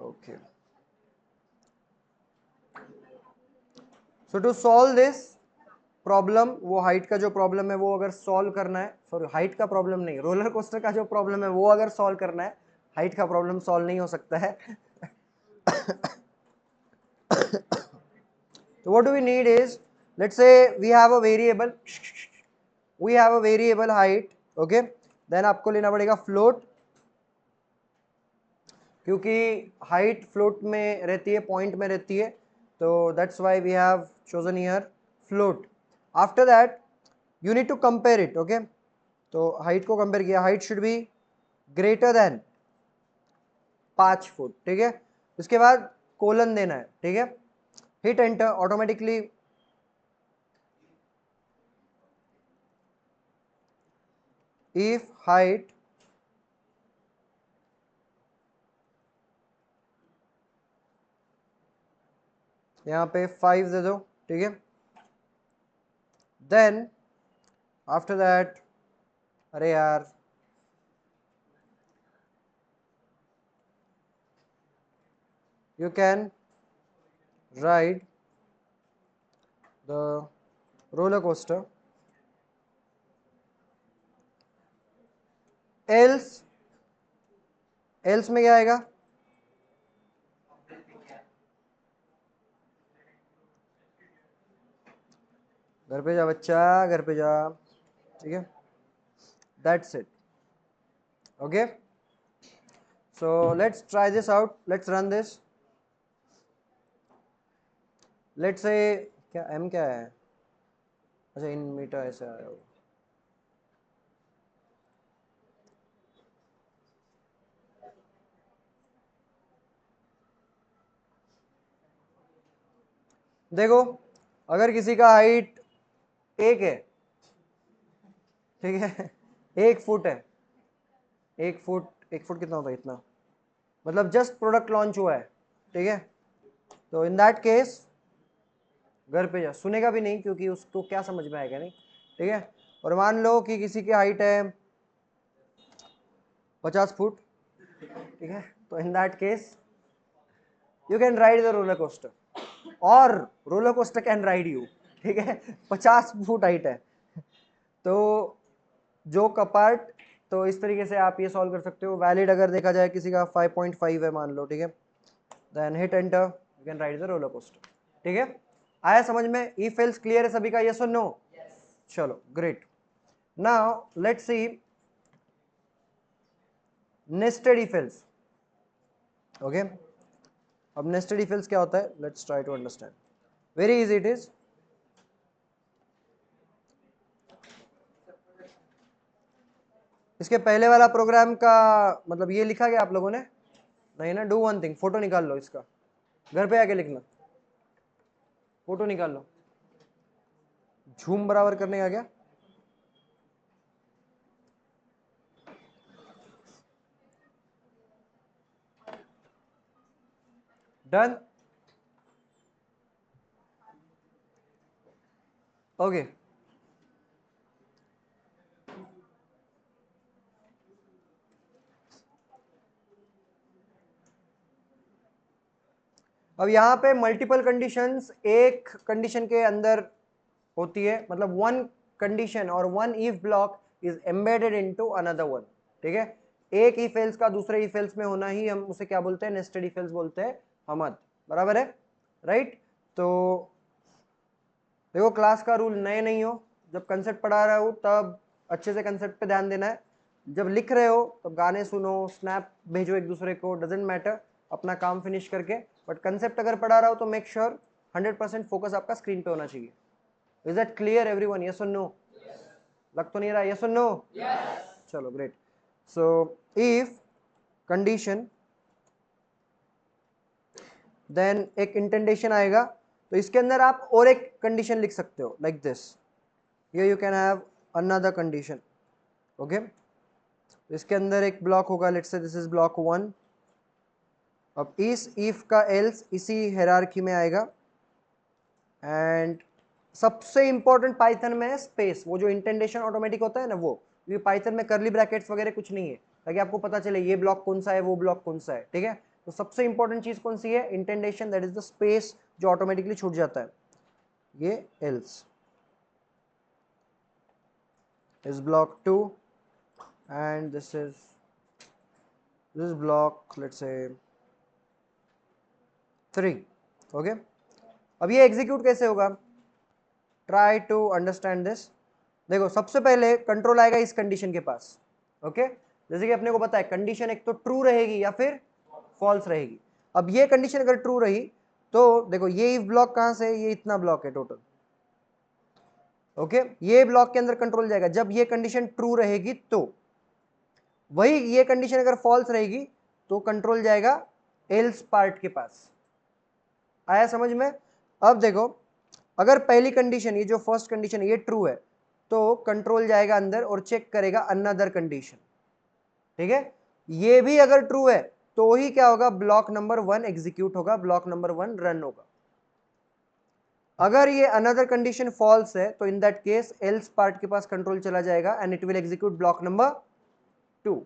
Okay, so to solve this problem, वो height का जो प्रॉब्लम है वो अगर सॉल्व करना है, सॉरी हाइट का प्रॉब्लम नहीं, रोलर कोस्टर का जो प्रॉब्लम है वो अगर सॉल्व करना है, हाइट का प्रॉब्लम सॉल्व नहीं हो सकता है. So what do we need is, let's say we have a variable height, okay, then आपको लेना पड़ेगा float, क्योंकि हाइट फ्लोट में रहती है, पॉइंट में रहती है, तो that's why we have chosen here float. After that you need to compare it, okay, तो हाइट को कंपेयर किया, height should be greater than 5 foot, ठीक है. उसके बाद कोलन देना है, ठीक है. Hit enter, automatically if height यहाँ पे 5 दे दो, ठीक है. देन आफ्टर दैट, अरे यार, you can ride the roller coaster, else में क्या आएगा, घर पे जा बच्चा, घर पे जा, ठीक है. That's it, okay. So let's try this out, let's run this. Let's say क्या m क्या है, अच्छा इन मीटर ऐसे आया होगा. देखो, अगर किसी का हाइट 1 है, ठीक है, 1 फुट है, 1 फुट कितना होता है, इतना, मतलब जस्ट प्रोडक्ट लॉन्च हुआ है, ठीक है. तो इन दैट केस घर पे जा, सुनेगा भी नहीं क्योंकि उसको क्या समझ में आएगा, नहीं, ठीक है. और मान लो कि किसी की हाइट है 50 फुट, ठीक है, तो in that case you can ride the roller coaster, और roller coaster can ride you, ठीक है. 50 फुट हाइट है, तो जो कपार्ट, तो इस तरीके से आप ये सॉल्व कर सकते हो. वैलिड अगर देखा जाए किसी का 5.5 है मान लो, ठीक है, then hit enter, you can ride the roller coaster, ठीक है. आया समझ में? इफ एल्स क्लियर है सभी का, यस और नो? चलो great. Now let's see nested if else, okay. अब नेस्टेड इफ एल्स क्या होता है, let's try to understand. Very easy it is. इसके पहले वाला प्रोग्राम का मतलब ये लिखा गया आप लोगों ने? नहीं ना. डू वन थिंग, फोटो निकाल लो इसका, घर पे आके लिखना, फोटो निकाल लो. झूम बराबर करने का क्या? Done, okay. अब यहाँ पे मल्टीपल कंडीशंस एक कंडीशन के अंदर होती है, मतलब वन कंडीशन और one if block is embedded into another one, ठीक है. एक इफ एल्स का दूसरे इफ एल्स में होना ही हम उसे क्या बोलते हैं, नेस्टेड इफ एल्स बोलते हैं, हमद, बराबर है, राइट. तो देखो, क्लास का रूल नए नहीं हो, जब कंसेप्ट पढ़ा रहा हो तब अच्छे से कंसेप्ट पे ध्यान देना है. जब लिख रहे हो तब गाने सुनो, स्नैप भेजो एक दूसरे को, डजेंट मैटर, अपना काम फिनिश करके. बट कंसेप्ट अगर पढ़ा रहा हो तो मेक श्योर 100% फोकस आपका स्क्रीन पे होना चाहिए. Is that clear everyone? Yes और नो? लग तो नहीं रहा, यस और नो? चलो great. So if condition, then एक इंटेंडेशन आएगा, तो इसके अंदर आप और एक कंडीशन लिख सकते हो, like this. Here you can have another condition, okay. इसके अंदर एक ब्लॉक होगा, let's say this is block 1. अब इस इफ का एल्स इसी हायरार्की में आएगा, एंड सबसे इंपॉर्टेंट पाइथन में है स्पेस. वो जो इंटेंडेशन ऑटोमेटिक होता है ना, वो ये पाइथन में करली ब्रैकेट्स वगैरह कुछ नहीं है, ताकि आपको पता चले ये ब्लॉक कौन सा है, वो ब्लॉक कौन सा है, ठीक है. तो सबसे इंपॉर्टेंट चीज कौन सी है? इंटेंडेशन, दैट इज द स्पेस जो ऑटोमेटिकली छूट जाता है, ये else is block 2 and this is block let's say 3. Okay, अब ये एग्जीक्यूट कैसे होगा? Try to understand this. देखो सबसे पहले कंट्रोल आएगा इस कंडीशन के पास. ओके, जैसे कि अपने को पता है कंडीशन एक तो ट्रू रहेगी या फिर फॉल्स रहेगी. अब ये कंडीशन अगर ट्रू रही तो देखो ये इफ ब्लॉक कहां से, ये इतना ब्लॉक है टोटल. ओके, ये ब्लॉक के अंदर कंट्रोल जाएगा जब ये कंडीशन ट्रू रहेगी. तो वही ये कंडीशन अगर फॉल्स रहेगी तो कंट्रोल जाएगा एल्स पार्ट के पास. आया समझ में? अब देखो अगर पहली कंडीशन, ये जो फर्स्ट कंडीशन ये ट्रू है तो कंट्रोल जाएगा अंदर और चेक करेगा अनदर कंडीशन. ठीक है, ये भी अगर ट्रू है तो ही क्या होगा? ब्लॉक नंबर 1 एग्जीक्यूट होगा, ब्लॉक नंबर 1 रन होगा. अगर ये अनदर कंडीशन फॉल्स है तो in that case else part के पास कंट्रोल चला जाएगा and it will execute block number 2.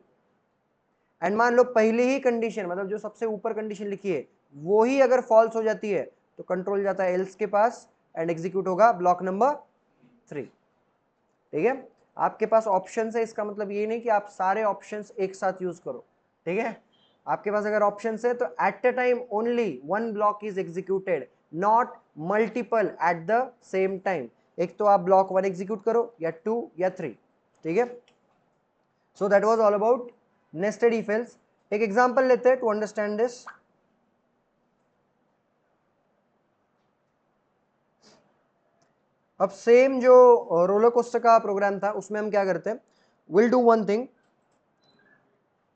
And मान लो पहली ही कंडीशन, मतलब जो सबसे ऊपर कंडीशन लिखी है वो ही अगर फॉल्स हो जाती है तो कंट्रोल जाता है एल्स के पास एंड एग्जीक्यूट होगा ब्लॉक नंबर 3. ठीक है, आपके पास ऑप्शन है, इसका मतलब ये नहीं कि आप सारे ऑप्शंस एक साथ यूज करो. ठीक है, आपके पास अगर ऑप्शन है तो at a time only one block is executed, not multiple at the same time. एक तो आप ब्लॉक 1 एग्जीक्यूट करो या 2 या 3. ठीक है, so that was all about nested if else. एक एग्जांपल लेते हैं टू अंडरस्टैंड दिस. अब सेम जो रोलर कोस्टर का प्रोग्राम था उसमें हम क्या करते हैं, विल डू वन थिंग,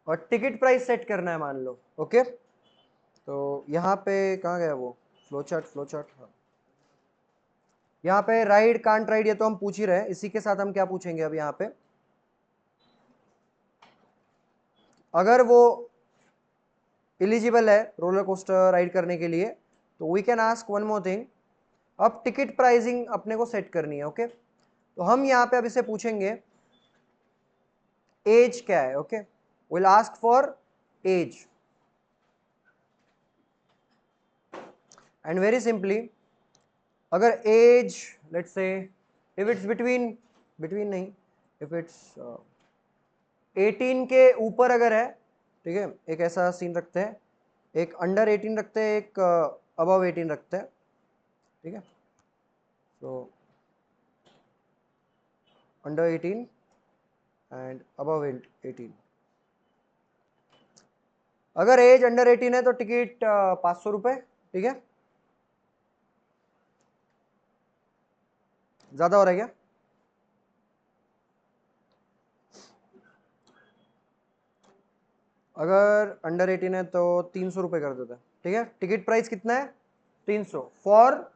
और टिकट प्राइस सेट करना है मान लो. ओके, तो यहाँ पे कहाँ गया वो फ्लो चार्ट. हाँ, यहाँ पे राइड कांट राइड ये तो हम पूछ ही रहे हैं. इसी के साथ हम क्या पूछेंगे अब यहाँ पे, अगर वो एलिजिबल है रोलर कोस्टर राइड करने के लिए तो we can ask one more thing. अब टिकट प्राइसिंग अपने को सेट करनी है. ओके, तो हम यहाँ पे अब इसे पूछेंगे एज क्या है. Okay, will ask for age and very simply अगर age let's say if it's between नहीं, इफ इट्स 18 के ऊपर अगर है, ठीक है, एक ऐसा सीन रखते हैं, एक अंडर 18 रखते हैं, एक अबव 18 रखते हैं. ठीक है, तो अंडर 18 एंड अबव 18. अगर एज अंडर 18 है तो टिकट 500 रुपए. ठीक है, ज्यादा हो रहा है क्या? अगर अंडर 18 है तो 300 रुपए कर देते हैं. ठीक है, टिकट प्राइस कितना है? 300 फॉर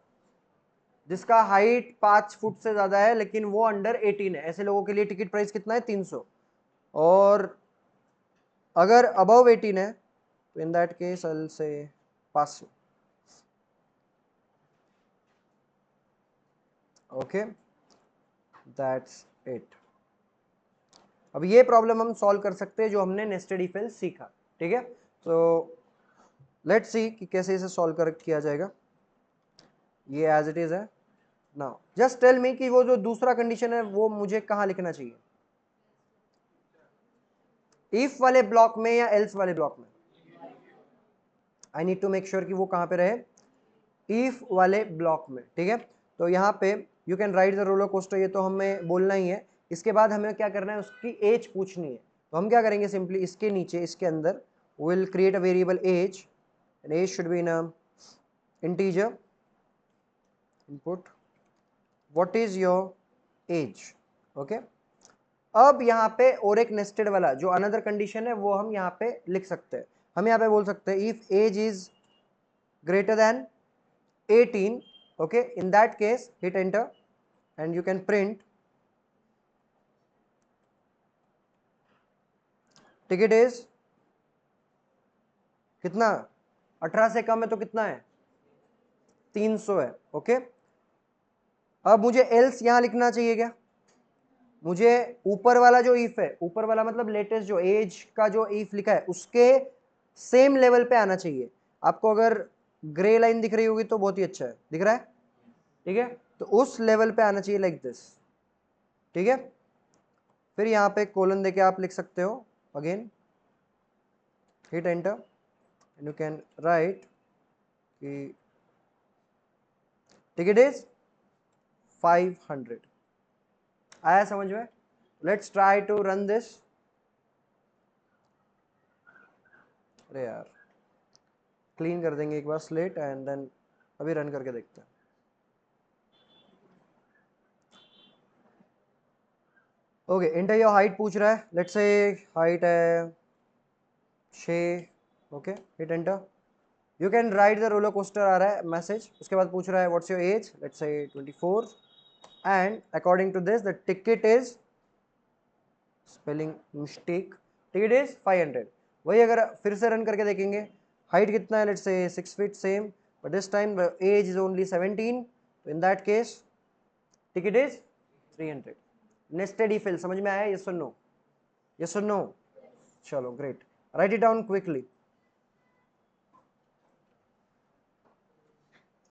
जिसका हाइट 5 फुट से ज्यादा है लेकिन वो अंडर 18 है, ऐसे लोगों के लिए टिकट प्राइस कितना है? 300. और अगर अबव 18 है तो इन दैट केस आई से 500. Okay, that's it. अब ये प्रॉब्लम हम सॉल्व कर सकते हैं जो हमने नेस्टेड इफ एल्स सीखा. ठीक है, तो लेट्स सी कि कैसे इसे सॉल्व कर किया जाएगा. ये एज इट इज है. नाउ जस्ट टेल मी कि वो जो दूसरा कंडीशन है वो मुझे कहां लिखना चाहिए, इफ वाले ब्लॉक में या एल्स वाले ब्लॉक में? I need to make sure कि वो कहां पे रहे, इफ वाले ब्लॉक में. ठीक है, तो यहाँ पे you can ride the roller coaster, ये तो हमें बोलना ही है. इसके बाद हमें क्या करना है, उसकी एज पूछनी है. तो हम क्या करेंगे, सिंपली इसके नीचे इसके अंदर will create a variable age and age should be in integer input. What is your age? Okay, अब यहाँ पे और एक नेस्टेड वाला जो अनदर कंडीशन है वो हम यहाँ पे लिख सकते हैं. हम यहाँ पे बोल सकते हैं if age is greater than 18, okay, in that case hit enter and you can print ticket is कितना, 18 से कम है तो कितना है? 300 है. ओके, अब मुझे एल्स यहां लिखना चाहिए क्या? मुझे ऊपर वाला जो इफ है, ऊपर वाला मतलब लेटेस्ट जो एज का जो इफ लिखा है उसके सेम लेवल पे आना चाहिए। आपको अगर ग्रे लाइन दिख रही होगी तो बहुत ही अच्छा है, दिख रहा है, ठीक है, तो उस लेवल पे आना चाहिए लाइक दिस, ठीक है। फिर यहाँ पे कोलन देके आप लिख सकते हो, again hit enter and you can write कि टिकट इज 500। आया समझ में? Let's try to run this. अरे यार, क्लीन कर देंगे एक बार स्लेट एंड देन अभी रन करके देखते हैं। ओके, एंटर योर हाइट पूछ रहा है, लेट्स से हाइट है 6। Okay, hit enter. You can ride the roller coaster आ रहा है मैसेज। उसके बाद पूछ रहा है what's your age, let's say 24 and according to this the ticket is, spelling mistake, ticket is 500। वही अगर फिर से रन करके देखेंगे, हाइट कितना है, let's say 6 feet same, but this time the age is only 17, तो in that case ticket is 300। Nested if फिल समझ में आया? यस और नो? यस और नो? चलो great, right it down quickly.